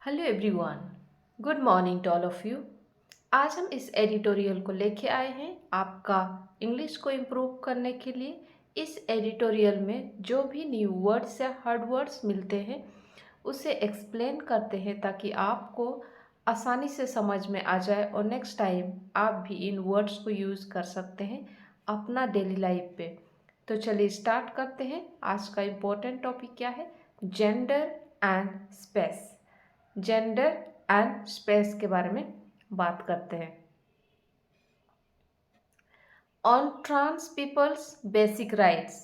Hello everyone, good morning to all of you. आज हम इस एडिटोरियल को लेके आए हैं आपका इंग्लिश को इम्प्रूव करने के लिए। इस एडिटोरियल में जो भी न्यू वर्ड्स या हार्ड वर्ड्स मिलते हैं उसे एक्सप्लेन करते हैं ताकि आपको आसानी से समझ में आ जाए और नेक्स्ट टाइम आप भी इन वर्ड्स को यूज़ कर सकते हैं अपना डेली लाइफ पे। तो चलिए स्टार्ट करते हैं। आज का इम्पोर्टेंट टॉपिक क्या है? Gender and space. Gender and space के बारे में बात करते हैं। On trans people's basic rights,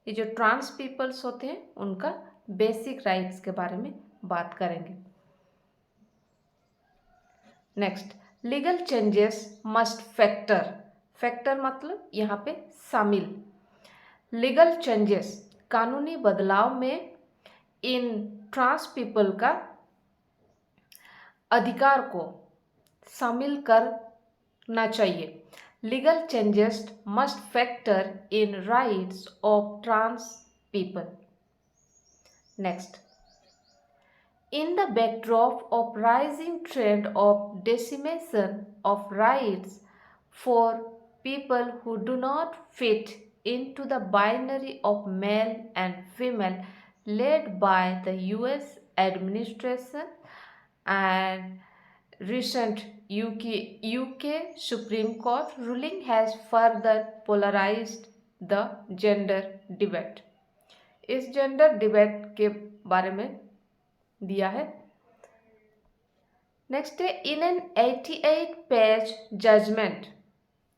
ये जो ट्रांस पीपल्स होते हैं उनका बेसिक राइट्स के बारे में बात करेंगे। Next, legal changes must factor. Factor मतलब यहाँ पे शामिल। लीगल चेंजेस कानूनी बदलाव में इन ट्रांस पीपल का अधिकार को शामिल करना चाहिए। Legal changes must factor in rights of trans people. Next, in the backdrop of rising trend of decimation of rights for people who do not fit into the binary of male and female led by the US administration and recent UK Supreme Court ruling has further polarized the gender debate. इस gender debate के बारे में दिया है। Next है, in an 88 page judgement.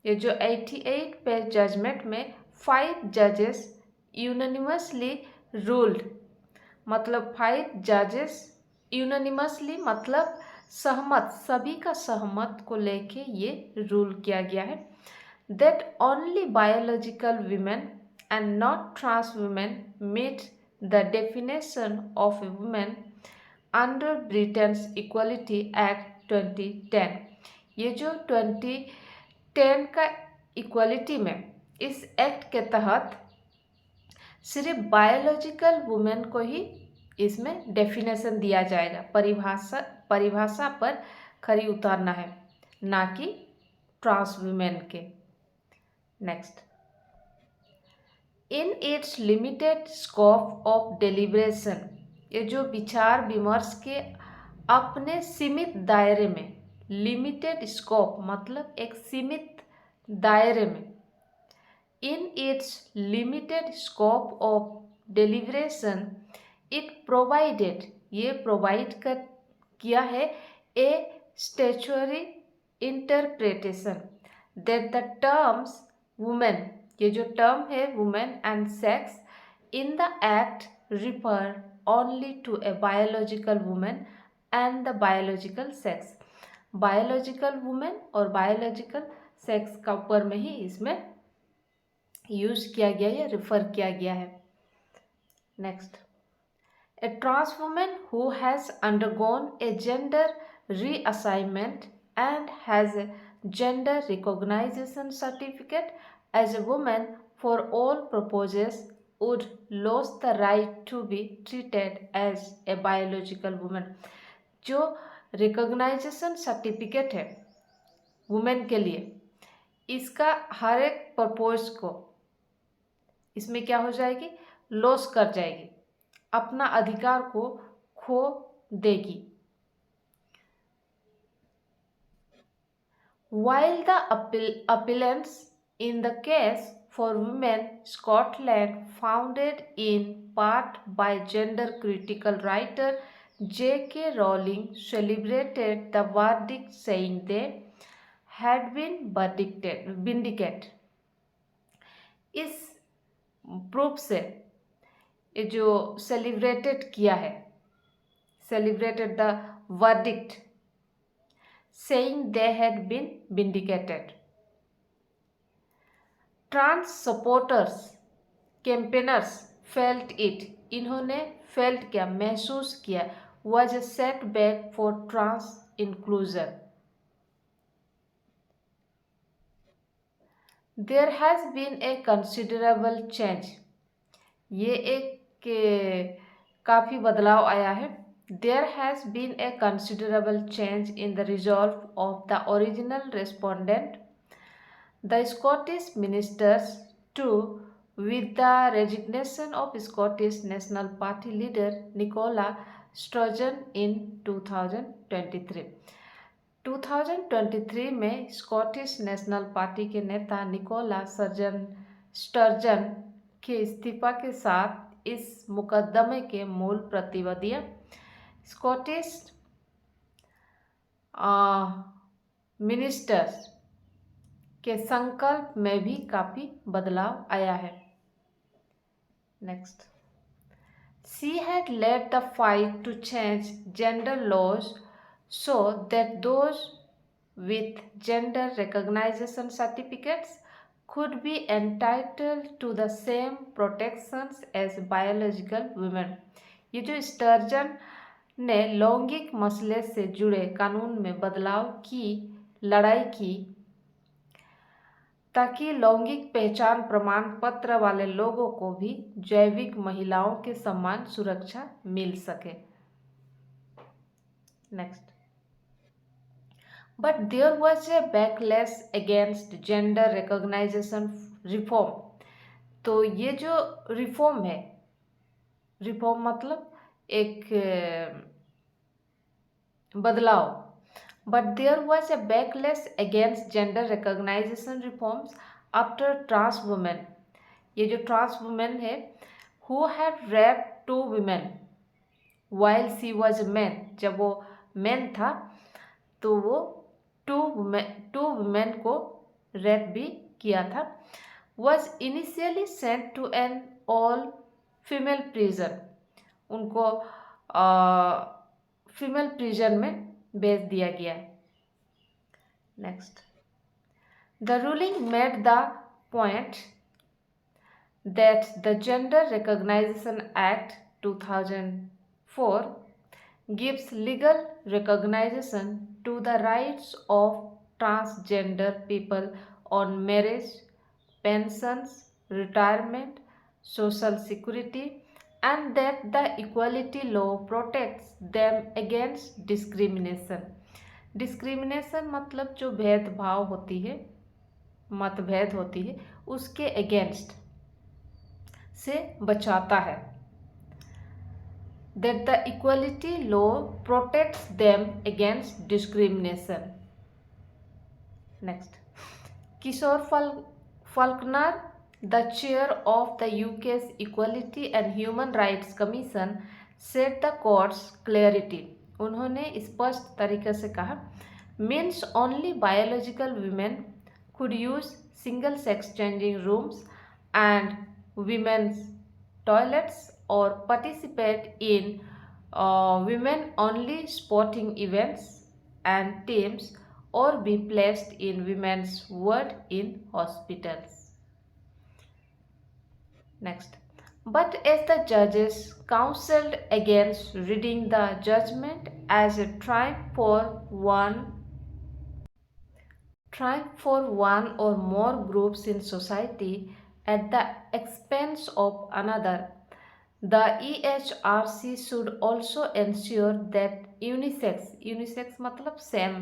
ये जो 88 page judgement में 5 जजेस यूनानिमसली रूल्ड, मतलब 5 जजेस यूनानिमसली मतलब सहमत, सभी का सहमत को लेके ये रूल किया गया है that only biological women and not trans women meet the definition of a women under Britain's equality act 2010। ये जो 2010 का इक्वलिटी में, इस एक्ट के तहत सिर्फ बायोलॉजिकल वुमेन को ही इसमें डेफिनेशन दिया जाएगा। परिभाषा पर खरी उतारना है, ना कि ट्रांस वुमेन के। Next, in its limited scope of deliberation, ये जो विचार विमर्श के अपने सीमित दायरे में, लिमिटेड स्कोप मतलब एक सीमित दायरे में, in its limited scope of deliberation it provided, ये प्रोवाइड कर किया है a statutory interpretation that the terms women, ये जो टर्म है women and sex in the act refer only to a biological woman and the biological sex। biological woman और biological sex का ऊपर में ही इसमें यूज किया गया या रिफर किया गया है। Next, a trans woman who has undergone a gender reassignment and has a gender recognition certificate as a woman for all purposes would lose the right to be treated as a biological woman। जो recognition certificate है women के लिए, इसका हर एक purpose को इसमें क्या हो जाएगी, लॉस कर जाएगी, अपना अधिकार को खो देगी। While the appellants in the case for women Scotland, founded in part by gender critical writer J.K. Rowling, celebrated the verdict saying they had been vindicated। इस प्रूफ से ये जो सेलिब्रेटेड किया है, celebrated the verdict saying they had been vindicated। Trans supporters campaigners felt it, इन्होंने felt किया, महसूस किया, was a setback for trans inclusion। There has been a considerable change, ये एक काफ़ी बदलाव आया है there has been a considerable change in the resolve of the original respondent, the Scottish ministers, too, with the resignation of Scottish National Party leader Nicola Sturgeon in 2023. 2023 में Scottish national party के नेता Nicola sturgeon के इस्तीफा के साथ इस मुकदमे के मूल प्रतिवादियों स्कॉटिश मिनिस्टर्स के संकल्प में भी काफ़ी बदलाव आया है. Next, she had led the fight to change gender laws so that those with gender recognition certificates could be entitled to the same protections as biological women. ये जो स्टर्जन ने लैंगिक मसले से जुड़े कानून में बदलाव की लड़ाई की ताकि लैंगिक पहचान प्रमाण पत्र वाले लोगों को भी जैविक महिलाओं के समान सुरक्षा मिल सके. Next, but there was a backlash against gender recognition reform. तो ये जो रिफॉर्म है, रिफॉर्म मतलब एक बदलाव. but there was a backlash against gender recognition reforms after trans women, ये जो ट्रांस वुमेन है, who had raped 2 women while she was a man, जब वो मैन था तो वो टू वुमेन को रेप भी किया था, was initially sent to an all female prison, उनको फीमेल प्रिजन में भेज दिया गया. Next, the ruling made the point that the gender recognisation act 2004 gives legal recognition to the rights of transgender people on marriage, pensions, retirement, social security, and that the equality law protects them against discrimination. Discrimination मतलब जो भेदभाव होती है, मतभेद होती है, उसके against से बचाता है. That the equality law protects them against discrimination. Next, Kishore Falconer, the chair of the UK's Equality and Human Rights Commission, said the court's clarity. उन्होंने स्पष्ट तरीके से कहा, means only biological women could use single sex changing rooms and women's toilets or participate in women only sporting events and teams or be placed in women's ward in hospitals. Next, but as the judges counseled against reading the judgment as a triumph for one or more groups in society at the expense of another, the EHRC should also ensure that unisex मतलब same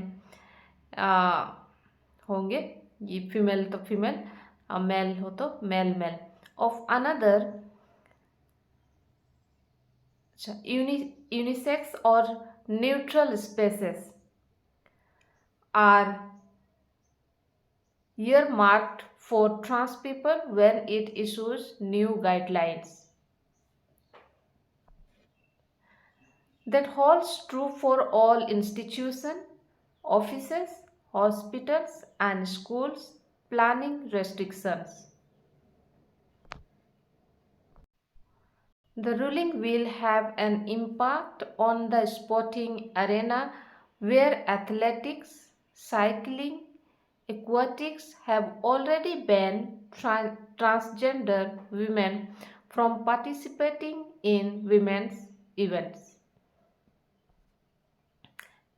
होंगे, ये female तो female, mail हो तो mail of another, unisex or neutral spaces are earmarked for trans people when it issues new guidelines. That holds true for all institutions, offices, hospitals, and schools planning restrictions. The ruling will have an impact on the sporting arena where athletics, cycling, aquatics have already banned transgender women from participating in women's events.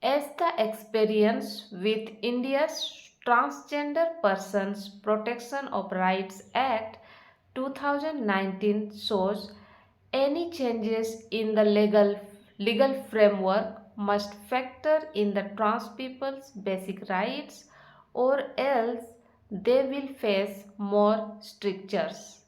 As the experience with India's Transgender Persons Protection of Rights Act 2019 shows, any changes in the legal legal framework must factor in the trans people's basic rights, or else they will face more strictures.